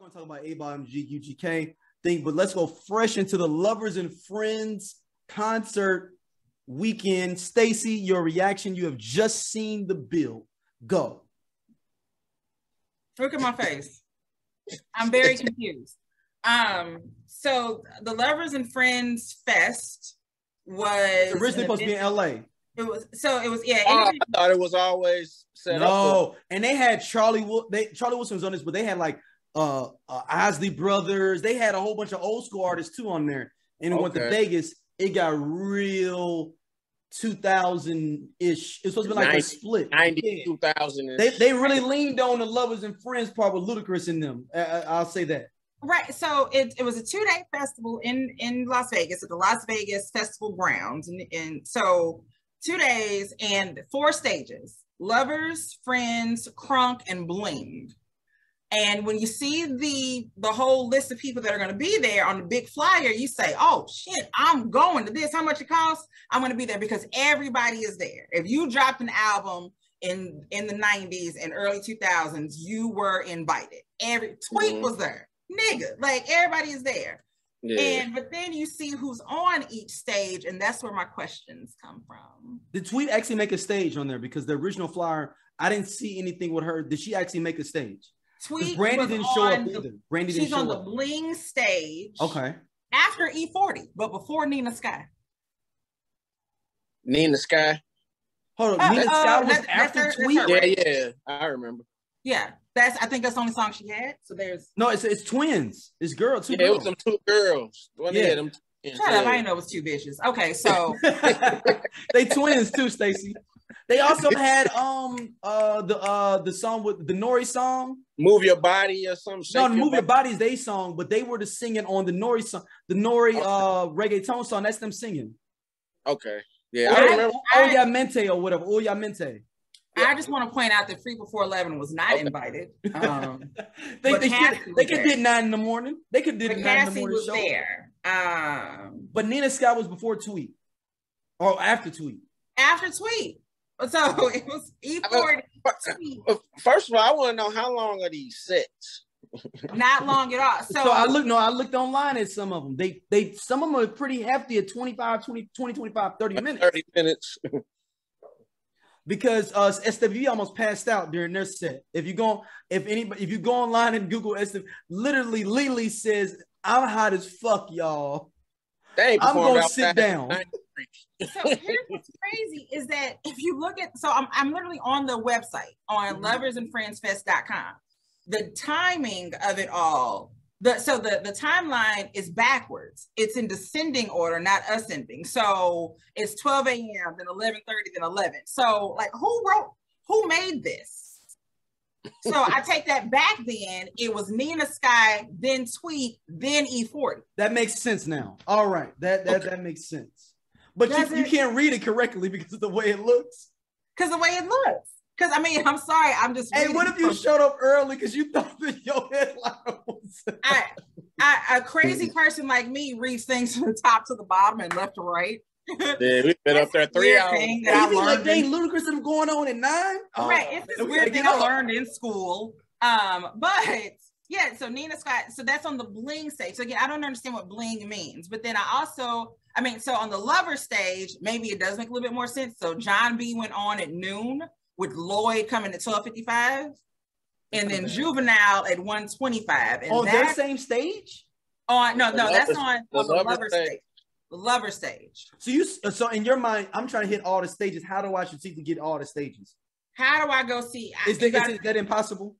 want to talk about A-Ball UGK thing, but let's go fresh into the Lovers and Friends concert weekend. Stacey, your reaction. You have just seen the bill. Go. Look at my face. I'm very confused. So the Lovers and Friends Fest was originally supposed to be in LA. It was yeah. I thought it was always set up. No, and they had Charlie Wilson was on this, but they had like Isley Brothers. They had a whole bunch of old school artists too on there. And it went to Vegas. It got real 2000-ish. It's supposed to be like 90, a split. 90, 2000. They really leaned on the Lovers and Friends part with Ludacris in them. I'll say that. Right. So it was a 2-day festival in Las Vegas at the Las Vegas Festival Grounds. And so 2 days and 4 stages: Lovers, Friends, Crunk, and Bling. And when you see the whole list of people that are going to be there on the big flyer, you say, oh shit, I'm going to this. How much it costs? I'm going to be there because everybody is there. If you dropped an album in the 90s and early 2000s, you were invited. Every Tweet was there. Nigga, like everybody is there. Yeah. But then you see who's on each stage, and that's where my questions come from. Did Tweet actually make a stage on there? Because the original flyer, I didn't see anything with her. Did she actually make a stage? Tweet Brandy didn't show up either. Brandy didn't show up. She's on the Bling stage. Okay. After E40, but before Nina Sky. Nina Sky. Hold on, Nina Sky was after Tweet. Yeah, I remember. Yeah, I think that's the only song she had. So there's it's twins. It's girls. It was them 2 girls. Them Shut up! I didn't know it was 2 bitches. Okay, so they twins too, Stacey. They also had the song with the Nori song, "Move Your Body" or something. No, "Move Your Body" is they song, but they were singing on the Nori song, the Nori reggaeton song. That's them singing. Okay, yeah, I remember. Oyamente or whatever. Oyamente. I just want to point out that Free Before 11 was not invited. They could did 9 in the morning. They could did 9 in the morning. Cassie was show. there. But Nina Scott was before Tweet or after Tweet. After Tweet. So it was E40. First of all, I want to know how long are these sets? Not long at all. So I looked online at some of them. They some of them are pretty hefty at 25, 20, 25, 30 minutes. 30 minutes. Because SWV almost passed out during their set. If you go online and Google SWV, literally Lily says, "I'm hot as fuck, y'all. I'm gonna sit down." So here's what's crazy is that if you look at, so I'm literally on the website on loversandfriendsfest.com. The timing of it all, the timeline is backwards. It's in descending order, not ascending. So it's 12 a.m., then 11:30, then 11. So like who made this? So I take that back then. It was Nina Sky, then Tweet, then E40. That makes sense now. All right. That makes sense. But you can't read it correctly because of the way it looks. Because the way it looks. Because I mean, I'm sorry, I'm just. Hey, what if you showed up early because you thought that your headline was? A crazy person like me reads things from the top to the bottom and left to right. Yeah, we've been up there 3 hours. That like, dang, Ludacris is going on at 9. Right, it's this weird thing I learned in school. But yeah, so Nina Scott, so that's on the Bling stage. So again, I don't understand what Bling means. But then so on the Lover stage, maybe it does make a little bit more sense. So John B went on at noon, with Lloyd coming at 12:55, and then Juvenile at 1:25. And on their same stage? That's on the Lover stage. The Lover stage. So in your mind, I'm trying to hit all the stages. How do I succeed to get all the stages? How do I go see? Is that impossible?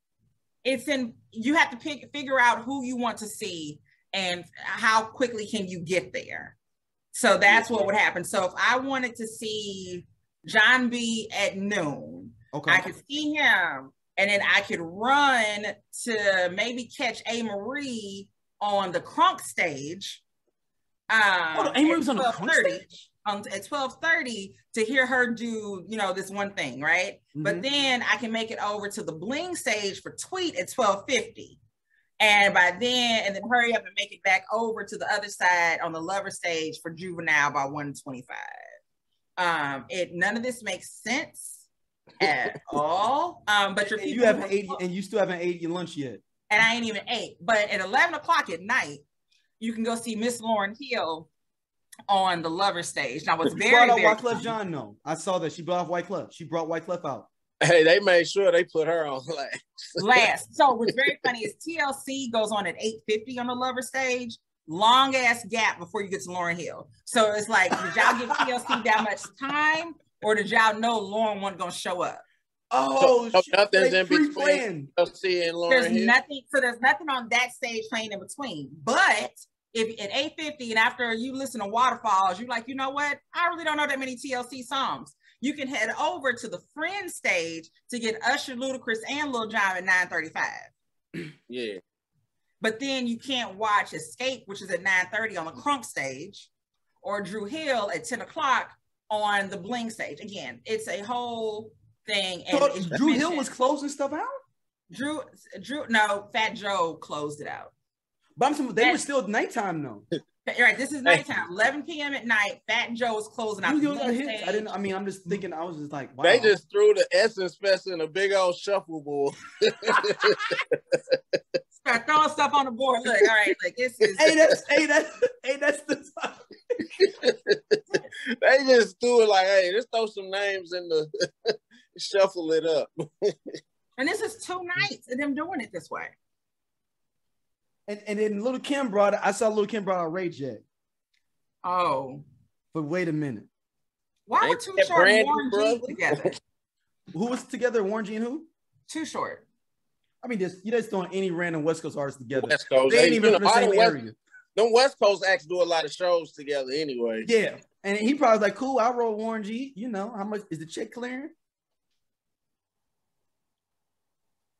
You have to figure out who you want to see and how quickly can you get there. So that's what would happen. So if I wanted to see John B at noon, okay, I could see him, and then I could run to maybe catch A. Marie on the Crunk stage. A. Marie was on the Crunk stage? At 12:30 to hear her do, this one thing, right? Mm-hmm. But then I can make it over to the Bling stage for Tweet at 12:50. And then hurry up and make it back over to the other side on the Lover stage for Juvenile by 1:25. None of this makes sense at all. But you haven't ate, and you still haven't ate your lunch yet. and I ain't even ate. But at 11 o'clock at night, you can go see Miss Lauryn Hill on the Lover stage. Now, what's very, brought out very Wyclef Jean, no. I saw that. She brought off Wyclef. She brought Wyclef out. Hey, they made sure they put her on last. So what's very funny is TLC goes on at 8:50 on the Lover stage. Long ass gap before you get to Lauryn Hill. So it's like, did y'all give TLC that much time, or did y'all know Lauryn wasn't gonna show up? Oh, so nothing's in between TLC and Lauryn Hill. Nothing. So there's nothing on that stage playing in between. But if at 8:50 and after you listen to Waterfalls, you're like, you know what? I really don't know that many TLC songs. You can head over to the Friends stage to get Usher, Ludacris, and Lil Jon at 9:35. Yeah. But then you can't watch Escape, which is at 9:30 on the Crunk stage, or Drew Hill at 10 o'clock on the Bling stage. Again, it's a whole thing. And so Drew Hill was closing stuff out? No, Fat Joe closed it out. But they were still nighttime though. Right, this is nighttime, 11 p.m. at night. Fat Joe is closing out. I'm just thinking, I was just like, wow. They just threw the Essence Fest in a big old shuffleboard. Start throwing stuff on the board. Look, all right, like this is. That's the time. They just threw it like, hey, let's throw some names in the shuffle it up. And this is 2 nights of them doing it this way. And then Lil Kim I saw Lil Kim brought out Ray J. Oh. But wait a minute. Why were Too Short and Warren G together? Who was together? Warren G and who? Too Short. I mean, you just throwing any random West Coast artist together. West Coast. They ain't even from the same area. Them West Coast acts do a lot of shows together anyway. Yeah. And he probably like, cool, I roll Warren G. You know, how much is the check clearing?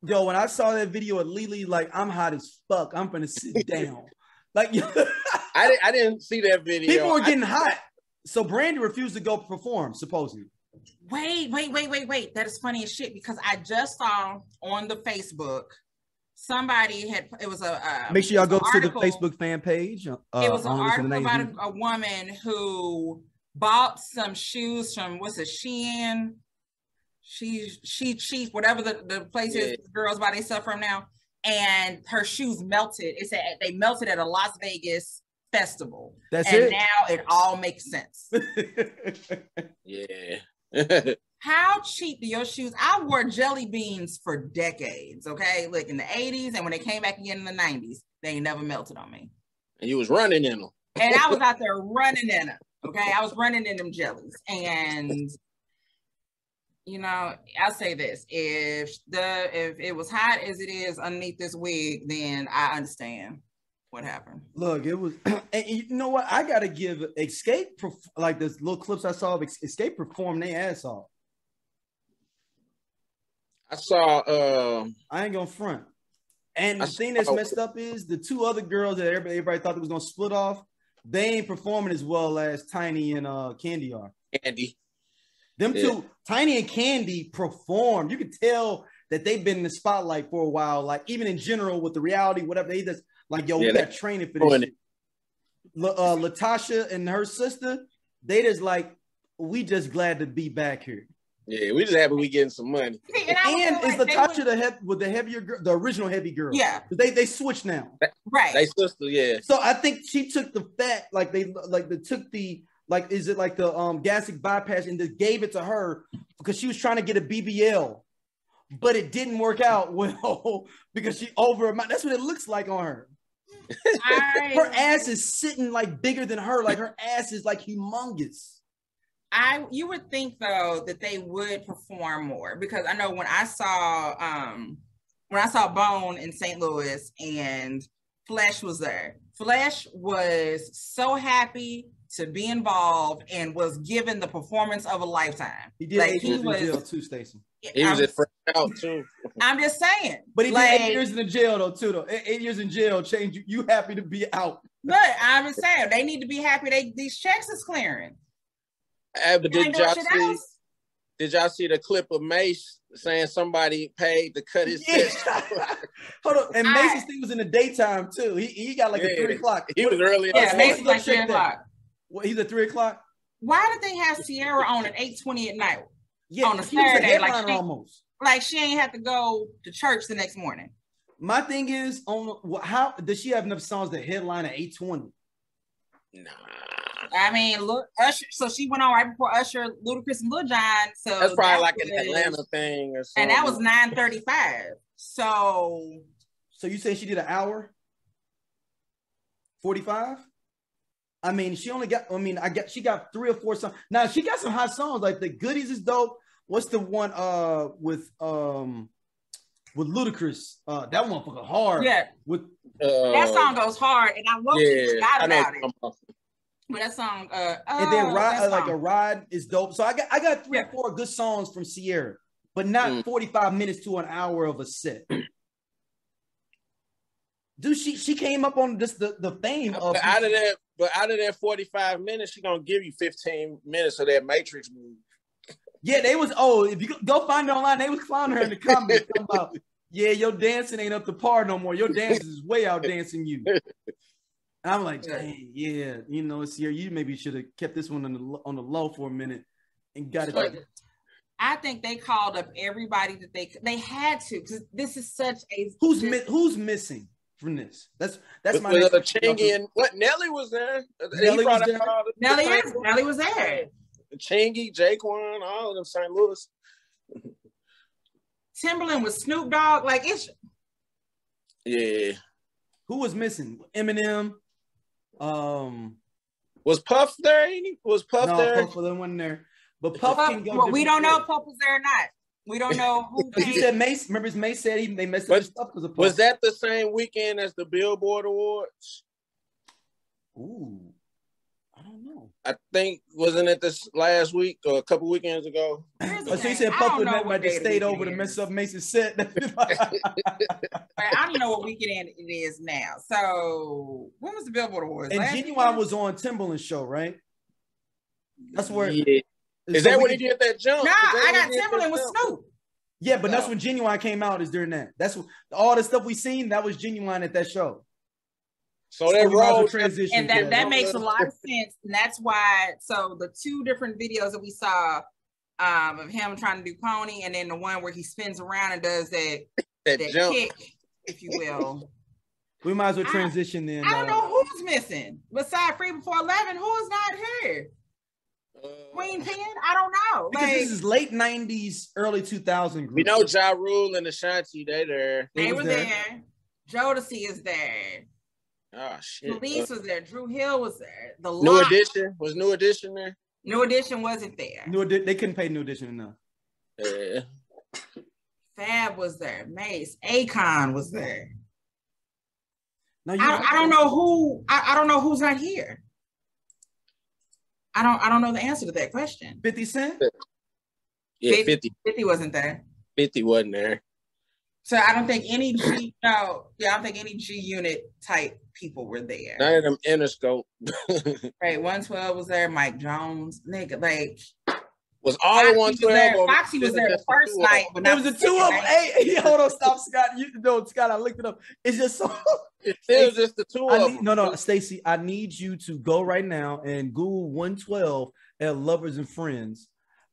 Yo, when I saw that video of Lily, like, I'm hot as fuck. I'm gonna sit down. Like, I didn't see that video. People were getting hot. So Brandy refused to go perform, supposedly. Wait. That is funny as shit, because I just saw on the Facebook, somebody had, it was a make sure y'all go to the Facebook fan page. It was an article about a woman who bought some shoes from, what's it, Shein? She whatever the place is, girls buy their stuff from now, and her shoes melted. It said they melted at a Las Vegas festival. And now it all makes sense. Yeah. How cheap do your shoes? I wore jelly beans for decades. Okay, like in the 80s, and when they came back again in the 90s, they ain't never melted on me. And you was running in them. And I was out there running in them. Okay, I was running in them jellies. And you know, I'll say this: if it was hot as it is underneath this wig, then I understand what happened. Look, it was, and you know what? I gotta give Escape, like this little clips I saw of Escape perform their ass off. I saw. I ain't gonna front. And the thing that's messed up is the 2 other girls that everybody thought that was gonna split off. They ain't performing as well as Tiny and Candy are. Candy. Them 2, Tiny and Candy, perform. You can tell that they've been in the spotlight for a while. Like, even in general with the reality, whatever, they just like, yo, we got training for this shit. Latasha and her sister, they just like, we just glad to be back here. Yeah, we just happy we getting some money. And is Latasha the heavier girl, the original heavy girl? Yeah. They switched now. Right. They sister, yeah. So I think she took the fat, they took the, like, is it like the gastric bypass, and they gave it to her because she was trying to get a BBL, but it didn't work out well because she that's what it looks like on her. Her ass is sitting like bigger than her. Like, her ass is like humongous. You would think though that they would perform more, because I know when I saw Bone in St. Louis and Flesh was there. Flesh was so happy to be involved and was given the performance of a lifetime. He did 8 years in jail too, Stacey. He was at fresh out too. I'm just saying. But he did 8 years in the jail though. 8 years in jail changed you. You happy to be out. Look, I'm just saying, they need to be happy these checks is clearing. But did y'all see the clip of Mace saying somebody paid to cut his chest? Hold on. And Mace's thing was in the daytime too. He got like a 3 o'clock. He was early. Yeah, Mace was like 3 o'clock. What, he's at 3 o'clock? Why did they have Ciara on at 8:20 at night? Yeah, on a Saturday, almost. Like she ain't have to go to church the next morning. My thing is, how does she have enough songs to headline at 820? Nah. I mean, look, Usher. So she went on right before Usher, Ludacris, and Lil Jon. So that's probably like an Atlanta thing or something. And that was 9:35. So you say she did an hour? 45? I mean, she only got. She got 3 or 4 songs. Now she got some hot songs. Like the Goodies is dope. What's the one with Ludacris? That motherfucker hard. Yeah. That song goes hard, and I forgot about it. But that song, and then Ride is dope. So I got 3 or 4 good songs from Ciara, but not 45 minutes to an hour of a set. Dude, she came up on just the fame of. But out of that 45 minutes, she gonna give you 15 minutes of that Matrix movie. Yeah, they was. If you go find it online, they was clowning her in the comments about. Yeah, your dancing ain't up to par no more. Your dance is way out dancing you. And I'm like, dang, yeah, Ciara, you maybe should have kept this one on the low for a minute and got it. I think they called up everybody that they had to, because this is such a who's missing from this. That's my next Chingy and what Nelly was there. Nelly was there. Chingy, Jaquan, all of them St. Louis. Timberland with Snoop Dogg, like it's. Yeah. Who was missing? Eminem. Was Puff there? Was Puff there? No, Puff wasn't there. But Puff can go. Well, we don't know if Puff was there or not. We don't know who. You said Mace. Remember, Mace said they messed up stuff because of Puff. Was that the same weekend as the Billboard Awards? Ooh, I don't know. I think wasn't it this last week or a couple weekends ago? So you said Puff would never have stayed over to mess up Mace's set. I don't know what weekend it is now. So when was the Billboard Awards? And Genuine was on Timberland's show, right? That's where. Yeah. Is that when he did that jump? Nah, I got Timberland with Snoop. Yeah, but that's when Genuine came out. Is during that. That's all the stuff we seen. That was Genuine at that show. So that road transition, and that makes a lot of sense. And that's why. So the 2 different videos that we saw of him trying to do pony, and then the one where he spins around and does that jump kick, if you will. We might as well transition then. I don't know who's missing besides Free Before 11. Who is not here? Queen Pen? I don't know. Because this is late 90s, early 2000s. We know Ja Rule and Ashanti, they there. They were there. Jodeci is there. Oh shit. Police was there. Drew Hill was there. The New Edition? Was New Edition there? New Edition wasn't there. They couldn't pay New Edition enough. Yeah. Fab was there. Mace. Akon was there. No, I don't know who. I don't know who's not here. I don't know the answer to that question. 50 Cent? Yeah, 50 wasn't there. 50 wasn't there. So I don't think any G Unit type people were there. None of them Interscope. Right, 112 was there. Mike Jones, nigga, like was all the 112. Foxy was there the first night, but there was a 2 of them. Hey, hold on, stop, Scott. Scott, I looked it up. It's just so. It's still just the 2 of them. No, Stacey, I need you to go right now and Google 112 at Lovers and Friends.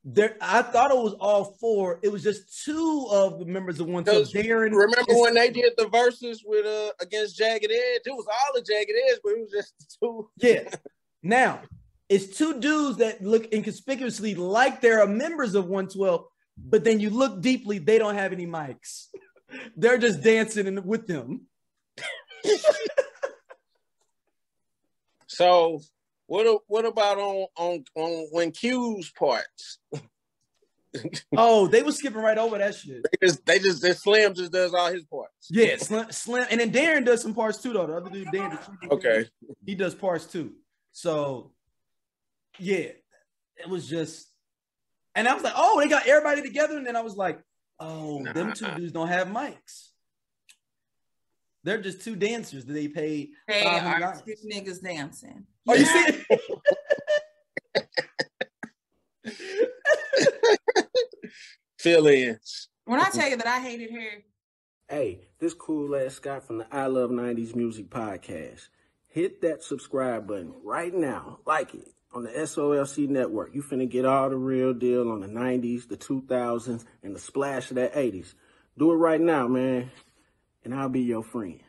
There, I thought it was all 4. It was just 2 of the members of 112. Remember when they did the verses with against Jagged Edge? It was all the Jagged Edge, but it was just 2. Yeah. Now it's 2 dudes that look inconspicuously like they're members of 112, but then you look deeply, they don't have any mics. They're just dancing with them. So what about on when Q's parts? Oh, they were skipping right over that shit. Slim just does all his parts. Yeah, Slim, and then Darren does some parts too, though. The other dude, Darren, okay, he does parts too. So yeah, it was just, and I was like, oh, they got everybody together, and then I was like, oh, them 2 dudes don't have mics. They're just 2 dancers that they paid. They are 2 niggas dancing. Are you serious? Fill-ins. When I tell you that I hated her. Hey, this cool ass Scott from the I Love 90s Music Podcast. Hit that subscribe button right now. Like it on the SOLC Network. You finna get all the real deal on the 90s, the 2000s, and the splash of that 80s. Do it right now, man. and I'll be your friend.